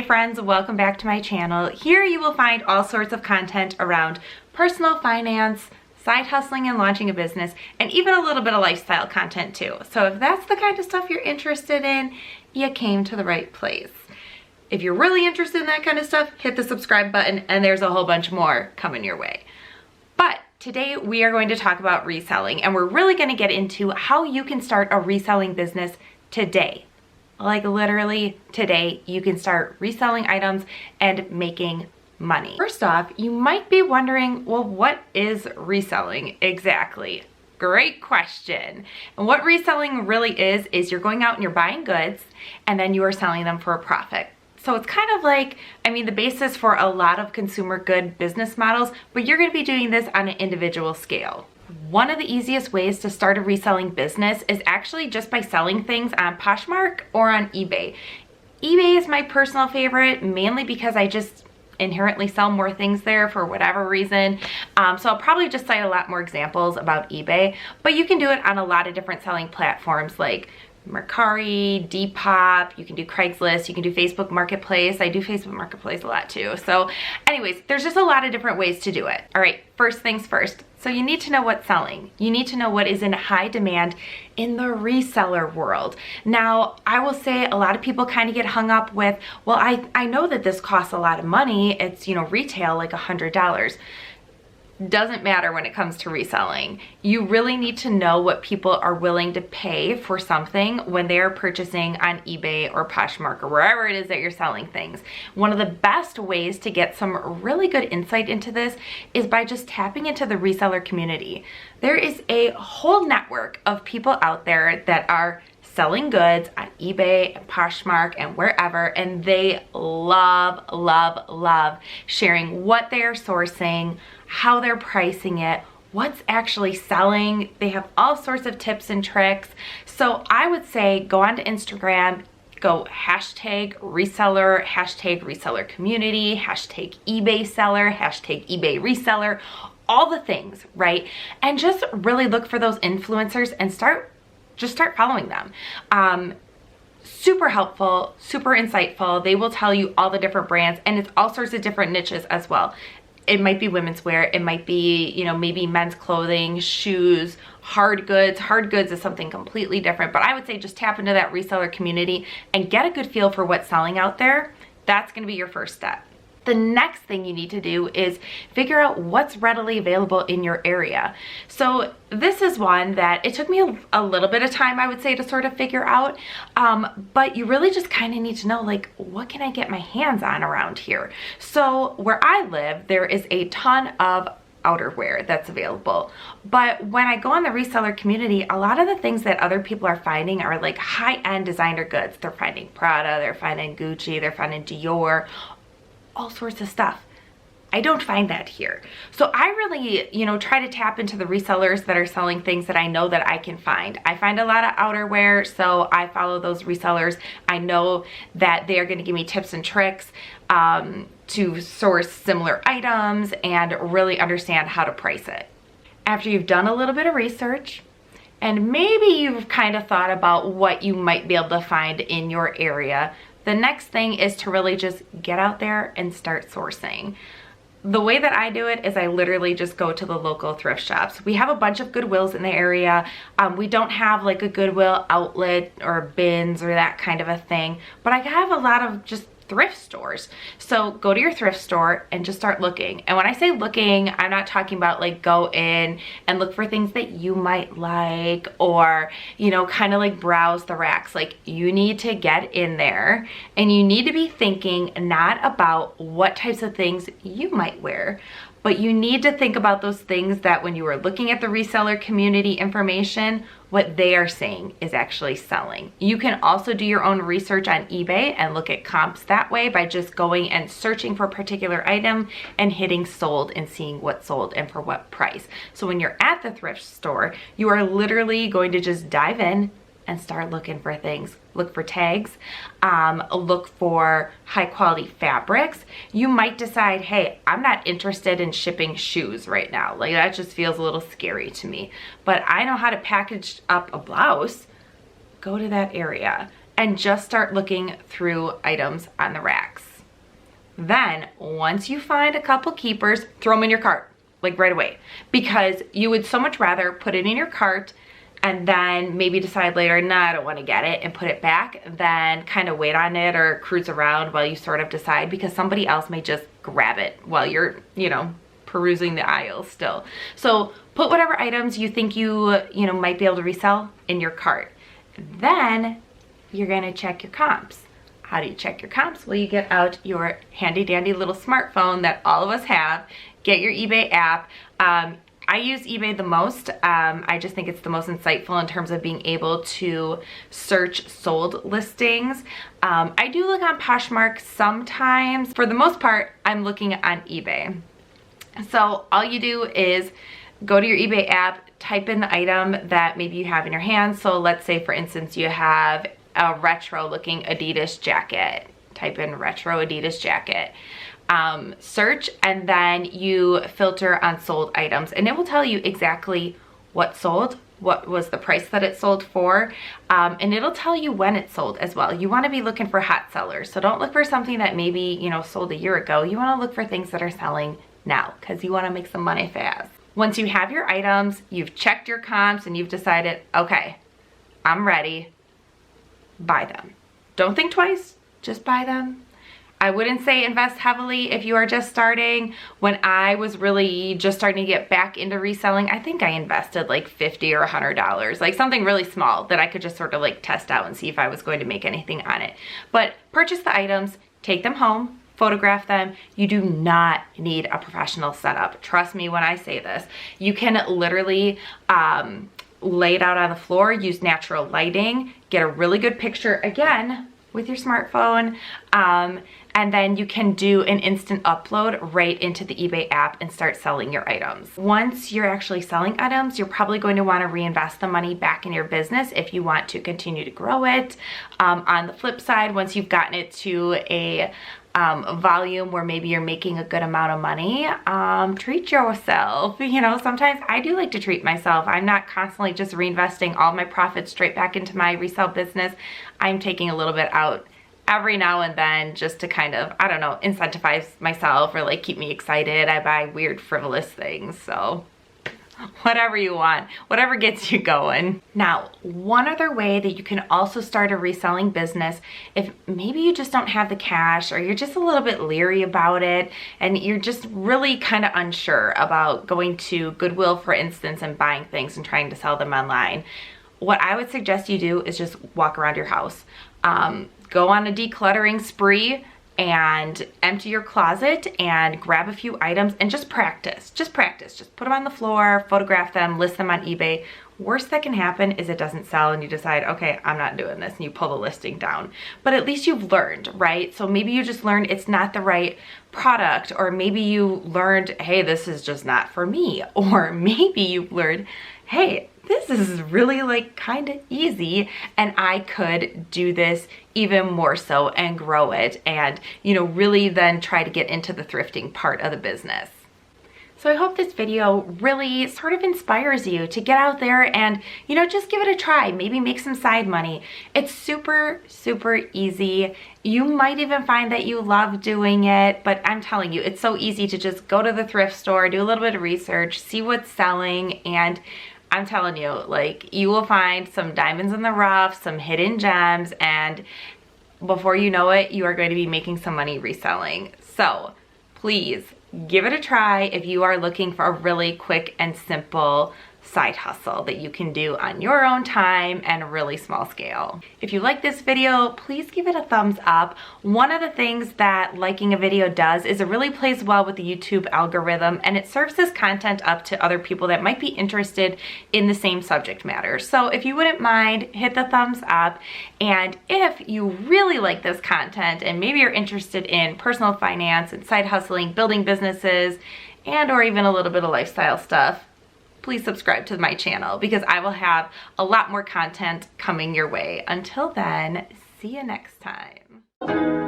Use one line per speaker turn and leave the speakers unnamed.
Hey friends, welcome back to my channel. Here you will find all sorts of content around personal finance, side hustling and launching a business, and even a little bit of lifestyle content too. So if that's the kind of stuff you're interested in, you came to the right place. If you're really interested in that kind of stuff, hit the subscribe button and there's a whole bunch more coming your way. But today we are going to talk about reselling, and we're really going to get into how you can start a reselling business today. Like literally today, you can start reselling items and making money. First off, you might be wondering, well, what is reselling exactly? Great question. And what reselling really is you're going out and you're buying goods and then you are selling them for a profit. So it's kind of like, the basis for a lot of consumer good business models, but you're going to be doing this on an individual scale. One of the easiest ways to start a reselling business is actually just by selling things on Poshmark or on eBay. eBay is my personal favorite, mainly because I just inherently sell more things there for whatever reason. So I'll probably just cite a lot more examples about eBay, but you can do it on a lot of different selling platforms like Mercari, Depop, you can do Craigslist, you can do Facebook Marketplace. I do Facebook Marketplace a lot too. So anyways, there's just a lot of different ways to do it. All right, first things first. So you need to know what's selling. You need to know what is in high demand in the reseller world. Now, I will say a lot of people kind of get hung up with, well, I know that this costs a lot of money. It's, retail like $100. Doesn't matter when it comes to reselling. You really need to know what people are willing to pay for something when they are purchasing on eBay or Poshmark or wherever it is that you're selling things. One of the best ways to get some really good insight into this is by just tapping into the reseller community. There is a whole network of people out there that are selling goods on eBay and Poshmark and wherever, and they love sharing what they are sourcing, how they're pricing it, what's actually selling. They have all sorts of tips and tricks. So I would say go onto Instagram, go hashtag reseller community, hashtag eBay seller, hashtag eBay reseller, all the things, right? And just really look for those influencers and start following them. Super helpful, super insightful. They will tell you all the different brands, and it's all sorts of different niches as well. It might be women's wear, it might be, maybe men's clothing, shoes, hard goods. Hard goods is something completely different, but I would say just tap into that reseller community and get a good feel for what's selling out there. That's gonna be your first step. The next thing you need to do is figure out what's readily available in your area. So this is one that it took me a little bit of time, I would say, to sort of figure out, but you really just kind of need to know, like, what can I get my hands on around here? So where I live, there is a ton of outerwear that's available, but when I go on the reseller community, a lot of the things that other people are finding are like high-end designer goods. They're finding Prada, they're finding Gucci, they're finding Dior, all sorts of stuff. I don't find that here. So I really, try to tap into the resellers that are selling things that I know that I can find. I find a lot of outerwear, so I follow those resellers. I know that they are going to give me tips and tricks to source similar items and really understand how to price it. After you've done a little bit of research, and maybe you've kind of thought about what you might be able to find in your area, the next thing is to really just get out there and start sourcing. The way that I do it is I literally just go to the local thrift shops. We have a bunch of Goodwills in the area. We don't have like a Goodwill outlet or bins or that kind of a thing, but I have a lot of just thrift stores. So go to your thrift store and just start looking. And when I say looking, I'm not talking about like go in and look for things that you might like or, kind of like browse the racks. Like, you need to get in there and you need to be thinking not about what types of things you might wear, but you need to think about those things that when you are looking at the reseller community information, what they are saying is actually selling. You can also do your own research on eBay and look at comps that way by just going and searching for a particular item and hitting sold and seeing what sold and for what price. So when you're at the thrift store, you are literally going to just dive in and start looking for things. Look for tags, look for high quality fabrics. You might decide, hey, I'm not interested in shipping shoes right now. Like, that just feels a little scary to me, but I know how to package up a blouse. Go to that area and just start looking through items on the racks. Then once you find a couple keepers, throw them in your cart, like right away, because you would so much rather put it in your cart and then maybe decide later, nah, I don't want to get it, and put it back, than kind of wait on it or cruise around while you sort of decide, because somebody else may just grab it while you're, you know, perusing the aisles still. So put whatever items you think you might be able to resell in your cart. Then you're gonna check your comps. How do you check your comps? Well, you get out your handy dandy little smartphone that all of us have, get your eBay app. I use eBay the most. I just think it's the most insightful in terms of being able to search sold listings. I do look on Poshmark sometimes. For the most part, I'm looking on eBay. So all you do is go to your eBay app, type in the item that maybe you have in your hand. So let's say, for instance, you have a retro looking Adidas jacket. Type in retro Adidas jacket. Search, and then you filter on sold items, and it will tell you exactly what sold, what was the price that it sold for, and it'll tell you when it sold as well. You want to be looking for hot sellers, so don't look for something that maybe, you know, sold a year ago. You want to look for things that are selling now, because you want to make some money fast. Once you have your items, you've checked your comps, and you've decided, okay, I'm ready, buy them. Don't think twice, just buy them. I wouldn't say invest heavily if you are just starting. When I was really just starting to get back into reselling, I think I invested like $50 or $100, like something really small that I could just sort of like test out and see if I was going to make anything on it. But purchase the items, take them home, photograph them. You do not need a professional setup. Trust me when I say this. You can literally lay it out on the floor, use natural lighting, get a really good picture, again, with your smartphone, and then you can do an instant upload right into the eBay app and start selling your items. Once you're actually selling items, you're probably going to want to reinvest the money back in your business if you want to continue to grow it. On the flip side, once you've gotten it to a volume where maybe you're making a good amount of money, treat yourself. You know, sometimes I do like to treat myself. I'm not constantly just reinvesting all my profits straight back into my resale business. I'm taking a little bit out every now and then just to kind of, I don't know, incentivize myself or like keep me excited. I buy weird frivolous things, so whatever you want, whatever gets you going. Now, one other way that you can also start a reselling business, if maybe you just don't have the cash or you're just a little bit leery about it and you're just really kind of unsure about going to Goodwill, for instance, and buying things and trying to sell them online, what I would suggest you do is just walk around your house. Go on a decluttering spree and empty your closet and grab a few items and just practice. Just practice. Just put them on the floor, photograph them, list them on eBay. Worst that can happen is it doesn't sell and you decide, okay, I'm not doing this, and you pull the listing down. But at least you've learned, right? So maybe you just learned it's not the right product, or maybe you learned, hey, this is just not for me. Or maybe you've learned, hey, this is really like kind of easy and I could do this even more so and grow it, and, you know, really then try to get into the thrifting part of the business. So I hope this video really sort of inspires you to get out there and, you know, just give it a try. Maybe make some side money. It's super, super easy. You might even find that you love doing it, but I'm telling you, it's so easy to just go to the thrift store, do a little bit of research, see what's selling, and I'm telling you, like, you will find some diamonds in the rough, some hidden gems, and before you know it, you are going to be making some money reselling. So please give it a try if you are looking for a really quick and simple side hustle that you can do on your own time and a really small scale. If you like this video, please give it a thumbs up. One of the things that liking a video does is it really plays well with the YouTube algorithm, and it serves this content up to other people that might be interested in the same subject matter. So if you wouldn't mind, hit the thumbs up. And if you really like this content and maybe you're interested in personal finance and side hustling, building businesses, and or even a little bit of lifestyle stuff, please subscribe to my channel because I will have a lot more content coming your way. Until then, see you next time.